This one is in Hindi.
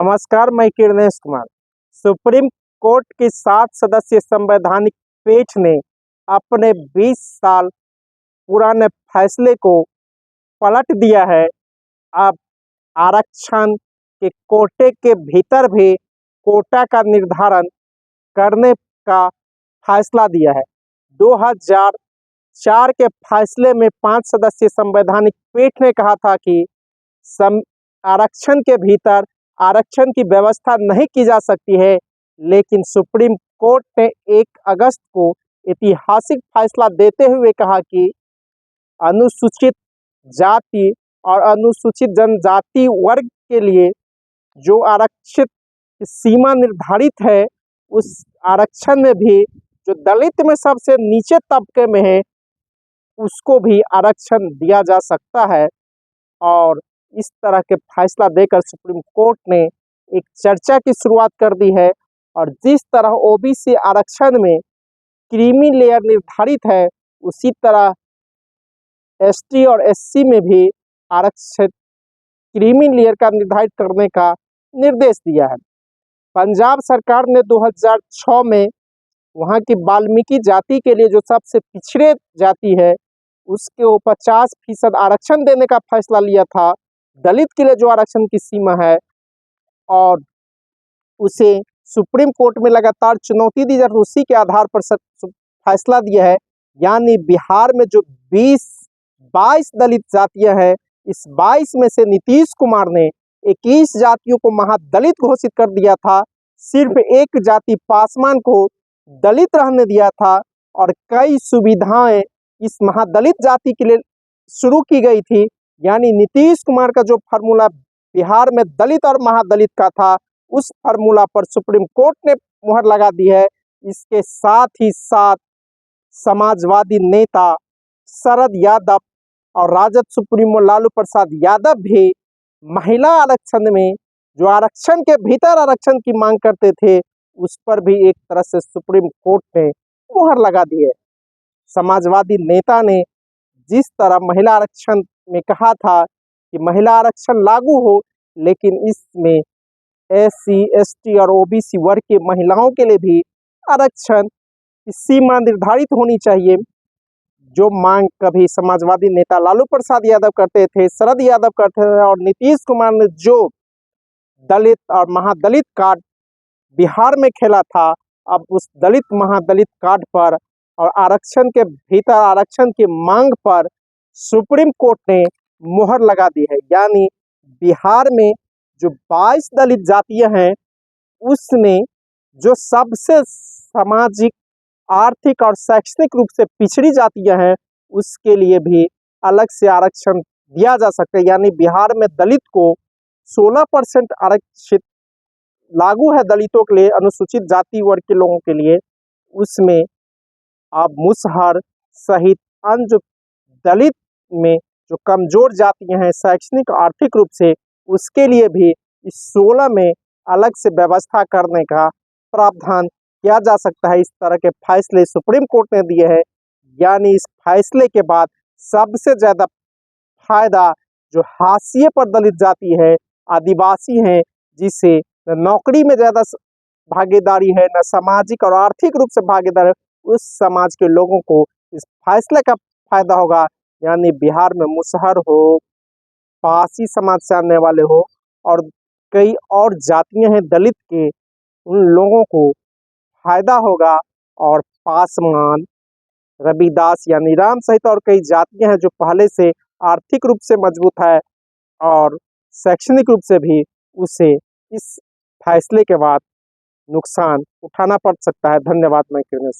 नमस्कार, मैं किरणेश कुमार। सुप्रीम कोर्ट की 7 सदस्यीय संवैधानिक पीठ ने अपने 20 साल पुराने फैसले को पलट दिया है। अब आरक्षण के कोटे के भीतर भी कोटा का निर्धारण करने का फैसला दिया है। 2004 के फैसले में 5 सदस्यीय संवैधानिक पीठ ने कहा था कि आरक्षण के भीतर आरक्षण की व्यवस्था नहीं की जा सकती है, लेकिन सुप्रीम कोर्ट ने 1 अगस्त को ऐतिहासिक फैसला देते हुए कहा कि अनुसूचित जाति और अनुसूचित जनजाति वर्ग के लिए जो आरक्षित सीमा निर्धारित है, उस आरक्षण में भी जो दलित में सबसे नीचे तबके में है, उसको भी आरक्षण दिया जा सकता है। और इस तरह के फैसला देकर सुप्रीम कोर्ट ने एक चर्चा की शुरुआत कर दी है। और जिस तरह ओबीसी आरक्षण में क्रीमी लेयर निर्धारित है, उसी तरह एसटी और एससी में भी आरक्षित क्रीमी लेयर का निर्धारित करने का निर्देश दिया है। पंजाब सरकार ने 2006 में वहाँ की वाल्मीकि जाति के लिए जो सबसे पिछड़े जाति है, उसके वो 50% आरक्षण देने का फैसला लिया था। दलित के लिए जो आरक्षण की सीमा है, और उसे सुप्रीम कोर्ट में लगातार चुनौती दी जाती है, उसी के आधार पर फैसला दिया है। यानी बिहार में जो 22 दलित जातियां हैं, इस 22 में से नीतीश कुमार ने 21 जातियों को महादलित घोषित कर दिया था। सिर्फ एक जाति पासवान को दलित रहने दिया था, और कई सुविधाएं इस महादलित जाति के लिए शुरू की गई थी। यानी नीतीश कुमार का जो फार्मूला बिहार में दलित और महादलित का था, उस फार्मूला पर सुप्रीम कोर्ट ने मुहर लगा दी है। इसके साथ ही साथ समाजवादी नेता शरद यादव और राजद सुप्रीमो लालू प्रसाद यादव भी महिला आरक्षण में जो आरक्षण के भीतर आरक्षण की मांग करते थे, उस पर भी एक तरह से सुप्रीम कोर्ट ने मुहर लगा दी है। समाजवादी नेता ने जिस तरह महिला आरक्षण में कहा था कि महिला आरक्षण लागू हो, लेकिन इसमें एससी, एसटी और ओबीसी वर्ग के महिलाओं के लिए भी आरक्षण की सीमा निर्धारित होनी चाहिए। जो मांग कभी समाजवादी नेता लालू प्रसाद यादव करते थे, शरद यादव करते थे, और नीतीश कुमार ने जो दलित और महादलित कार्ड बिहार में खेला था, अब उस दलित महादलित कार्ड पर और आरक्षण के भीतर आरक्षण की मांग पर सुप्रीम कोर्ट ने मुहर लगा दी है। यानी बिहार में जो 22 दलित जातियां हैं, उसमें जो सबसे सामाजिक, आर्थिक और शैक्षणिक रूप से पिछड़ी जातियां हैं, उसके लिए भी अलग से आरक्षण दिया जा सकता है। यानी बिहार में दलित को 16% आरक्षित लागू है दलितों के लिए, अनुसूचित जाति वर्ग के लोगों के लिए। उसमें अब मुसहर सहित अन्य जो दलित में जो कमजोर जातियां हैं शैक्षणिक आर्थिक रूप से, उसके लिए भी इस 16 में अलग से व्यवस्था करने का प्रावधान किया जा सकता है। इस तरह के फैसले सुप्रीम कोर्ट ने दिए हैं। यानी इस फैसले के बाद सबसे ज़्यादा फायदा जो हाशिए पर दलित जाति है, आदिवासी हैं, जिसे नौकरी में ज़्यादा भागीदारी है, न सामाजिक और आर्थिक रूप से भागीदार है, उस समाज के लोगों को इस फैसले का फायदा होगा। यानी बिहार में मुसहर हो, पासी समाज से आने वाले हो, और कई और जातियां हैं दलित के, उन लोगों को फायदा होगा। और पासवान, रविदास यानी राम सहित और कई जातियां हैं जो पहले से आर्थिक रूप से मजबूत है और शैक्षणिक रूप से भी, उसे इस फैसले के बाद नुकसान उठाना पड़ सकता है। धन्यवाद। मैं किरणेश।